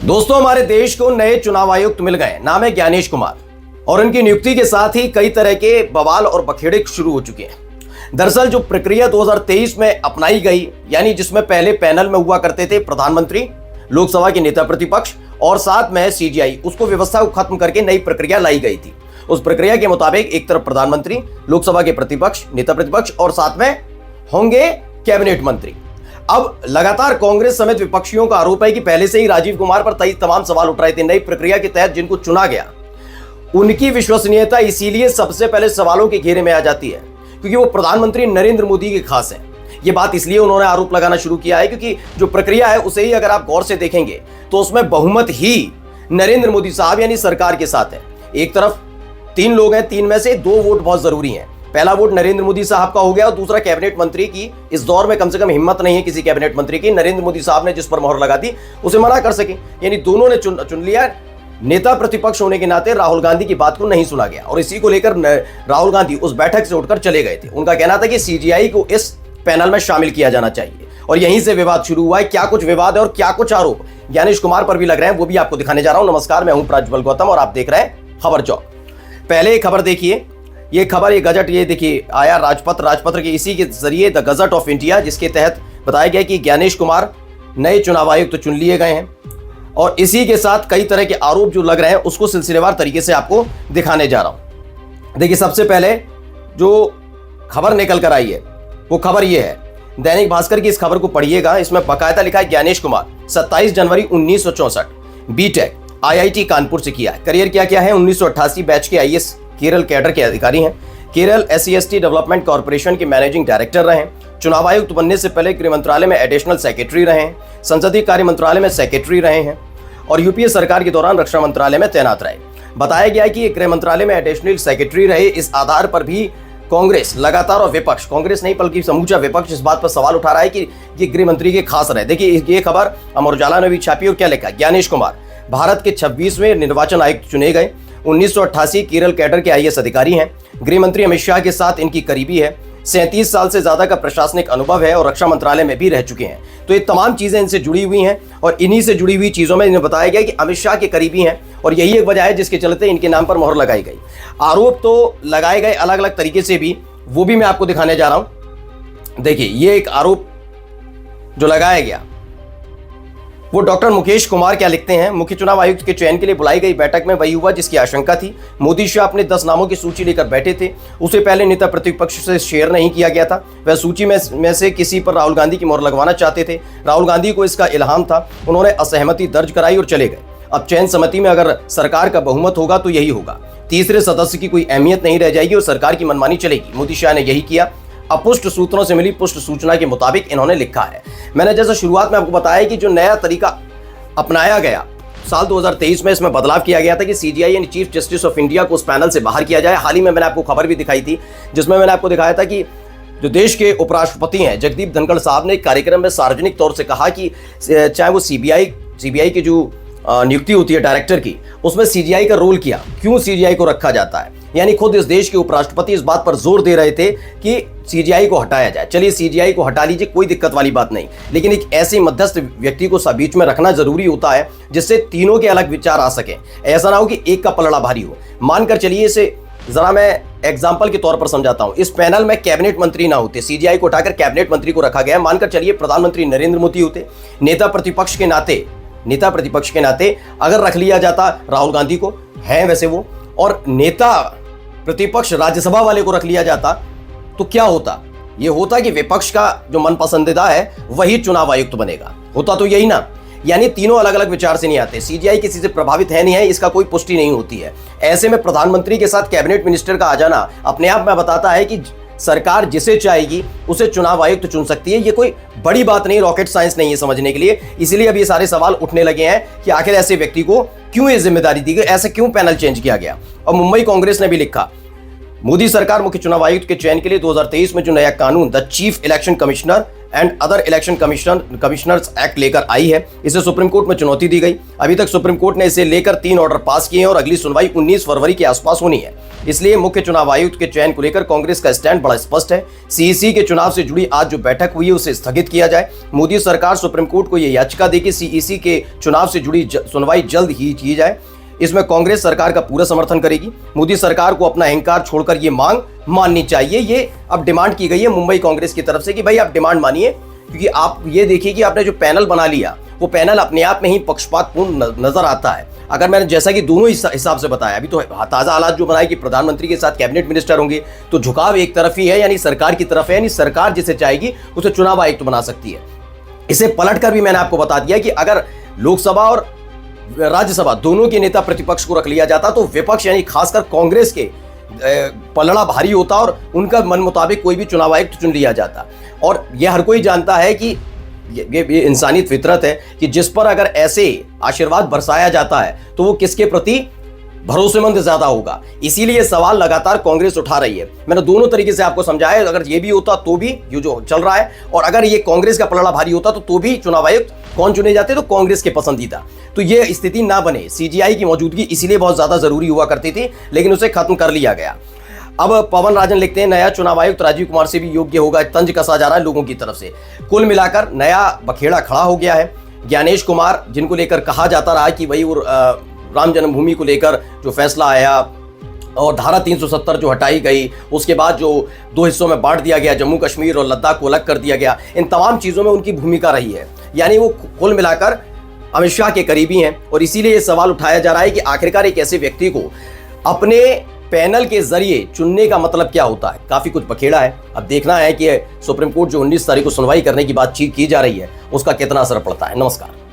दोस्तों, हमारे देश को नए चुनाव आयुक्त मिल गए। नाम है ज्ञानेश कुमार और उनकी नियुक्ति के साथ ही कई तरह के बवाल और बखेड़े शुरू हो चुके हैं। दरअसल जो प्रक्रिया 2023 में अपनाई गई, यानी जिसमें पहले पैनल में हुआ करते थे प्रधानमंत्री, लोकसभा के नेता प्रतिपक्ष और साथ में सीजीआई, उसको व्यवस्था को खत्म करके नई प्रक्रिया लाई गई थी। उस प्रक्रिया के मुताबिक एक तरफ प्रधानमंत्री, लोकसभा के प्रतिपक्ष, नेता प्रतिपक्ष और साथ में होंगे कैबिनेट मंत्री। अब लगातार कांग्रेस समेत विपक्षियों का आरोप है कि पहले से ही राजीव कुमार पर तमाम सवाल उठ रहे थे। नई प्रक्रिया के तहत जिनको चुना गया उनकी विश्वसनीयता इसीलिए सबसे पहले सवालों के घेरे में आ जाती है क्योंकि वो प्रधानमंत्री नरेंद्र मोदी के खास हैं। ये बात इसलिए उन्होंने आरोप लगाना शुरू किया है क्योंकि जो प्रक्रिया है उसे ही अगर आप गौर से देखेंगे तो उसमें बहुमत ही नरेंद्र मोदी साहब यानी सरकार के साथ है। एक तरफ 3 लोग हैं, 3 में से 2 वोट बहुत जरूरी हैं। पहला वोट नरेंद्र मोदी साहब का हो गया और दूसरा कैबिनेट मंत्री की। इस दौर में कम से कम हिम्मत नहीं है किसी कैबिनेट मंत्री की, नरेंद्र मोदी साहब ने जिस पर मोहर लगा दी उसे मना कर सके। यानी दोनों ने चुन लिया। नेता प्रतिपक्ष होने के नाते राहुल गांधी की बात को नहीं सुना गया और इसी को लेकर राहुल गांधी उस बैठक से उठकर चले गए थे। उनका कहना था कि सीजीआई को इस पैनल में शामिल किया जाना चाहिए और यहीं से विवाद शुरू हुआ है। क्या कुछ विवाद है और क्या कुछ आरोप ज्ञानेश कुमार पर भी लग रहे हैं वो भी आपको दिखाने जा रहा हूं। नमस्कार, मैं हूं प्रज्वल गौतम और आप देख रहे हैं खबर चौक। पहले एक खबर देखिए, ये खबर, ये गजट, ये देखिए आया राजपत्र के इसी के जरिए द गजट ऑफ इंडिया, जिसके तहत बताया गया कि ज्ञानेश कुमार नए चुनाव आयुक्त तो चुन लिए गए हैं और इसी के साथ कई तरह के आरोप जो लग रहे हैं उसको सिलसिलेवार तरीके से आपको दिखाने जा रहा हूं। देखिए, सबसे पहले जो खबर निकल कर आई है वो खबर ये है, दैनिक भास्कर की इस खबर को पढ़िएगा। इसमें बाकायदा लिखा है ज्ञानेश कुमार 27 जनवरी 1964 बीटेक आईआईटी कानपुर से किया है। करियर क्या है, 1988 बैच के आईएएस केरल कैडर के अधिकारी हैं। केरल SC/ST डेवलपमेंट कॉर्पोरेशन के मैनेजिंग डायरेक्टर रहे हैं। चुनाव आयुक्त बनने से पहले गृह मंत्रालय में एडिशनल सेक्रेटरी रहे हैं। संसदीय कार्य मंत्रालय में सेक्रेटरी रहे हैं और यूपीए सरकार के दौरान रक्षा मंत्रालय में तैनात रहे। बताया गया है कि गृह मंत्रालय में एडिशनल सेक्रेटरी रहे। इस आधार पर भी कांग्रेस लगातार और विपक्ष, कांग्रेस नहीं बल्कि समूचा विपक्ष इस बात पर सवाल उठा रहा है कि ये गृह मंत्री के खास रहे। देखिए, ये खबर अमर उजाला ने भी छापी और क्या लिखा, ज्ञानेश कुमार भारत के 26वें निर्वाचन आयुक्त चुने गए। 1988 केरल कैडर के आईएएस अधिकारी हैं। गृह मंत्री अमित शाह के साथ इनकी करीबी है। 37 साल से ज्यादा का प्रशासनिक अनुभव है और रक्षा मंत्रालय में भी रह चुके हैं। तो ये तमाम चीजें इनसे जुड़ी हुई हैं और इन्हीं से जुड़ी हुई चीजों में इन्हें बताया गया कि अमित शाह के करीबी हैं और यही एक वजह है जिसके चलते इनके नाम पर मोहर लगाई गई। आरोप तो लगाए गए अलग अलग तरीके से भी, वो भी मैं आपको दिखाने जा रहा हूं। देखिए, ये एक आरोप जो लगाया गया वो डॉक्टर मुकेश कुमार क्या लिखते हैं, मुख्य चुनाव आयुक्त के चयन के लिए बुलाई गई बैठक में वही हुआ जिसकी आशंका थी। मोदी शाह अपने 10 नामों की सूची लेकर बैठे थे। उसे पहले नेता प्रतिपक्ष से शेयर नहीं किया गया था। वह सूची में से किसी पर राहुल गांधी की मोहर लगवाना चाहते थे। राहुल गांधी को इसका इल्हाम था। उन्होंने असहमति दर्ज कराई और चले गए। अब चयन समिति में अगर सरकार का बहुमत होगा तो यही होगा। तीसरे सदस्य की कोई अहमियत नहीं रह जाएगी और सरकार की मनमानी चलेगी। मोदी शाह ने यही किया। अपुष्ट सूत्रों से मिली पुष्ट सूचना के मुताबिक इन्होंने लिखा है। मैंने जैसा शुरुआत में आपको बताया कि जो नया तरीका अपनाया गया साल 2023 में, इसमें बदलाव किया गया था कि सीजीआई यानी चीफ जस्टिस ऑफ इंडिया को उस पैनल से बाहर किया जाए। हाल ही में मैंने आपको खबर भी दिखाई थी जिसमें मैंने आपको दिखाया था कि जो देश के उपराष्ट्रपति हैं जगदीप धनखड़ साहब ने एक कार्यक्रम में सार्वजनिक तौर से कहा कि चाहे वो सीबीआई की जो नियुक्ति होती है डायरेक्टर की, उसमें सीजीआई का रोल किया, क्यों सीजीआई को रखा जाता है। यानी खुद इस देश के उपराष्ट्रपति इस बात पर जोर दे रहे थे कि सीजीआई को हटाया जाए। चलिए, सीजीआई को हटा लीजिए, कोई दिक्कत वाली बात नहीं, लेकिन एक ऐसे मध्यस्थ व्यक्ति को बीच में रखना जरूरी होता है जिससे तीनों के अलग विचार आ सके। ऐसा ना हो कि एक का पलड़ा भारी हो। मानकर चलिए, इसे जरा मैं एग्जाम्पल के तौर पर समझाता हूं। इस पैनल में कैबिनेट मंत्री ना होते, सीजीआई को हटाकर कैबिनेट मंत्री को रखा गया। मानकर चलिए प्रधानमंत्री नरेंद्र मोदी होते, नेता प्रतिपक्ष के नाते अगर रख लिया जाता राहुल गांधी को, हैं वैसे वो, और नेता प्रतिपक्ष राज्यसभा वाले को रख लिया जाता तो क्या होता? ये होता कि विपक्ष का जो मन पसंदीदा है वही चुनाव आयुक्त बनेगा। होता तो यही ना। यानी तीनों अलग अलग विचार से नहीं आते। सीजीआई किसी से प्रभावित है नहीं है, इसका कोई पुष्टि नहीं होती है। ऐसे में प्रधानमंत्री के साथ कैबिनेट मिनिस्टर का आ जाना अपने आप में बताता है कि सरकार जिसे चाहेगी उसे चुनाव आयुक्त चुन सकती है। ये कोई बड़ी बात नहीं, रॉकेट साइंस नहीं है समझने के लिए। इसलिए अब ये सारे सवाल उठने लगे हैं कि आखिर ऐसे व्यक्ति को क्यों ये जिम्मेदारी दी गई, ऐसे क्यों पैनल चेंज किया गया। और मुंबई कांग्रेस ने भी लिखा, मोदी सरकार मुख्य चुनाव आयुक्त के चयन के लिए 2023 में जो नया कानून the chief election commissioner and other election commissioners act लेकर आई है, इसे सुप्रीम कोर्ट में चुनौती दी गई। अभी तक सुप्रीम कोर्ट ने इसे लेकर 3 ऑर्डर पास किए हैं और अगली सुनवाई 19 फरवरी के आसपास होनी है। इसलिए मुख्य चुनाव आयुक्त के चयन को लेकर कांग्रेस का स्टैंड बड़ा स्पष्ट है। सीईसी के चुनाव से जुड़ी आज जो बैठक हुई है उसे स्थगित किया जाए। मोदी सरकार सुप्रीम कोर्ट को यह याचिका दी कि सीईसी के चुनाव से जुड़ी सुनवाई जल्द ही की जाए। इसमें कांग्रेस सरकार का पूरा समर्थन करेगी। मोदी सरकार को अपना अहंकार छोड़कर ये मांग माननी चाहिए। ये अब डिमांड की गई है मुंबई कांग्रेस की तरफ से कि भाई आप डिमांड मानिए, क्योंकि आप ये देखिए कि आपने जो पैनल बना लिया वो पैनल अपने आप में ही पक्षपातपूर्ण नजर आता है। अगर मैंने जैसा कि दोनों हिसाब से बताया, अभी तो ताजा हालात जो बनाए कि प्रधानमंत्री के साथ कैबिनेट मिनिस्टर होंगे, तो झुकाव एक तरफ ही है, यानी सरकार की तरफ है, यानी सरकार जिसे चाहेगी उसे चुनाव आयुक्त बना सकती है। इसे पलटकर भी मैंने आपको बता दिया कि अगर लोकसभा और राज्यसभा दोनों के नेता प्रतिपक्ष को रख लिया जाता तो विपक्ष यानी खासकर कांग्रेस के पलड़ा भारी होता और उनका मन मुताबिक कोई भी चुनाव आयुक्त चुन लिया जाता। और यह हर कोई जानता है कि ये इंसानी फितरत है कि जिस पर अगर ऐसे आशीर्वाद बरसाया जाता है तो वो किसके प्रति भरोसेमंद ज्यादा होगा। इसीलिए सवाल लगातार कांग्रेस उठा रही है। मैंने दोनों तरीके से आपको समझाया, अगर ये भी होता तो भी ये जो चल रहा है, और अगर ये कांग्रेस का पलड़ा भारी होता तो भी चुनाव आयुक्त कौन चुने जाते, तो कांग्रेस के पसंदीदा। तो ये स्थिति ना बने। सीजीआई की मौजूदगी इसीलिए बहुत ज्यादा जरूरी हुआ करती थी, लेकिन उसे खत्म कर लिया गया। अब पवन राजन लिखते हैं, नया चुनाव आयुक्त राजीव कुमार से भी योग्य होगा, तंज कसा जा रहा है लोगों की तरफ से। कुल मिलाकर नया बखेड़ा खड़ा हो गया है। ज्ञानेश कुमार, जिनको लेकर कहा जाता रहा कि भाई वो राम जन्मभूमि को लेकर जो फैसला आया और धारा 370 जो हटाई गई, उसके बाद जो 2 हिस्सों में बांट दिया गया, जम्मू कश्मीर और लद्दाख को अलग कर दिया गया, इन तमाम चीज़ों में उनकी भूमिका रही है। यानी वो कुल मिलाकर अमित शाह के करीबी हैं, और इसीलिए ये सवाल उठाया जा रहा है कि आखिरकार एक ऐसे व्यक्ति को अपने पैनल के जरिए चुनने का मतलब क्या होता है। काफी कुछ बखेड़ा है। अब देखना है कि सुप्रीम कोर्ट जो 19 तारीख को सुनवाई करने की बातचीत की जा रही है उसका कितना असर पड़ता है। नमस्कार।